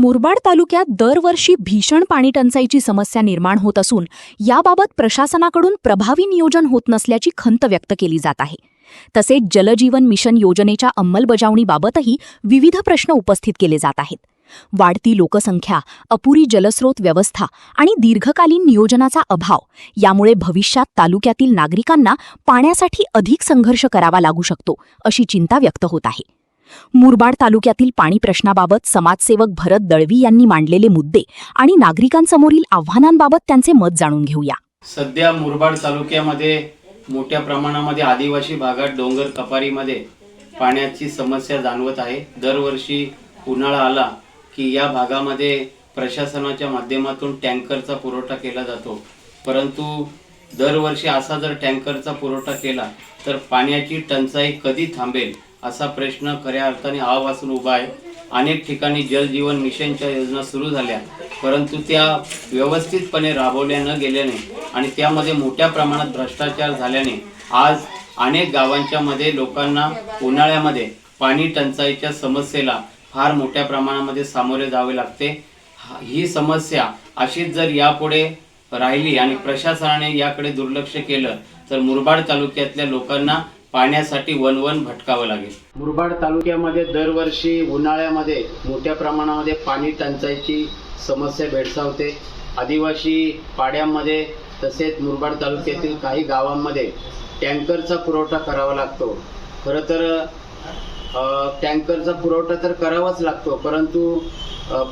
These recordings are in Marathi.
मुरबाड तालुक्यात दरवर्षी भीषण पाणीटंचाईची समस्या निर्माण होत असून याबाबत प्रशासनाकडून प्रभावी नियोजन होत नसल्याची खंत व्यक्त केली जात आहे. तसेच जलजीवन मिशन योजनेच्या अंमलबजावणीबाबतही विविध प्रश्न उपस्थित केले जात आहेत. वाढती लोकसंख्या, अपुरी जलस्रोत व्यवस्था आणि दीर्घकालीन नियोजनाचा अभाव यामुळे भविष्यात तालुक्यातील नागरिकांना पाण्यासाठी अधिक संघर्ष करावा लागू शकतो, अशी चिंता व्यक्त होत आहे. मुरबाड तालुक्यातील पाणी प्रश्नाबाबत समाजसेवक भरत दळवी यांनी मांडलेले मुद्दे आणि नागरिकांसमोरील आव्हानांबाबत त्यांचे मत जाणून घेऊया. सध्या मुरबाड तालुक्यामध्ये मोठ्या प्रमाणामध्ये आदिवासी भागात डोंगर कपारीमध्ये पाण्याची समस्या जाणवत आहे. दरवर्षी उन्हाळा आला की या भागामध्ये प्रशासनाच्या माध्यमातून टँकरचा पुरवठा केला जातो, परंतु दरवर्षी असा जर टँकरचा पुरवठा केला तर पाण्याची टंचाई कधी थांबेल असा प्रश्न खऱ्या अर्थाने आवासून उभा आहे. अनेक ठिकाणी जलजीवन मिशनच्या योजना सुरू झाल्या, परंतु त्या व्यवस्थितपणे राबवल्या न गेल्याने आणि त्यामध्ये मोठ्या प्रमाणात भ्रष्टाचार झाल्याने आज अनेक गावांच्या मध्ये लोकांना उन्हाळ्यामध्ये पाणी टंचाईच्या समस्येला फार मोठ्या प्रमाणामध्ये सामोरे जावे लागते. ही समस्या अशीच जर यापुढे राहिली आणि प्रशासनाने याकडे दुर्लक्ष केलं तर मुरबाड तालुक्यातल्या लोकांना पाण्यासाठी वनवन भटकावं लागेल. मुरबाड तालुक्यामध्ये दरवर्षी उन्हाळ्यामध्ये मोठ्या प्रमाणामध्ये पाणी टंचाईची समस्या भेडसावते. आदिवासी पाड्यांमध्ये तसेच मुरबाड तालुक्यातील काही गावांमध्ये टँकरचा पुरवठा करावा लागतो. खरं तर टँकरचा पुरवठा तर करावाच लागतो, परंतु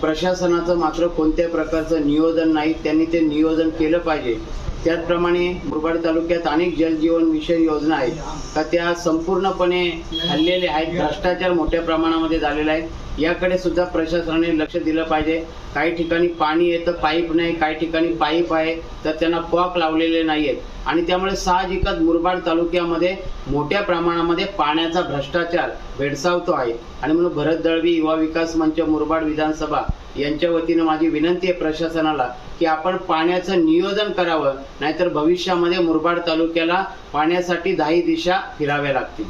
प्रशासनाचं मात्र कोणत्या प्रकारचं नियोजन नाही. त्यांनी ते नियोजन केलं पाहिजे. त्याचप्रमाणे मुरबाड तालुक्यात अनेक जलजीवन मिशन योजना आहेत का त्या संपूर्णपणे हल्लेल्या आहेत. भ्रष्टाचार मोठ्या प्रमाणामध्ये झालेला आहे. याकडे सुद्धा प्रशासनाने लक्ष दिलं पाहिजे. काही ठिकाणी पाणी येतं, पाईप नाही, काही ठिकाणी पाईप आहे तर त्यांना कॉक लावलेले नाही आहेत आणि त्यामुळे साहजिकच मुरबाड तालुक्यामध्ये मोठ्या प्रमाणामध्ये पाण्याचा भ्रष्टाचार भेडसावतो आहे. आणि म्हणून भरत दळवी युवा विकास मंच मुरबाड विधानसभा यांच्या वतीनं माझी विनंती आहे प्रशासनाला की आपण पाण्याचं नियोजन करावं, नाहीतर भविष्यामध्ये मुरबाड तालुक्याला पाण्यासाठी 10 दिशा फिराव्या लागतील.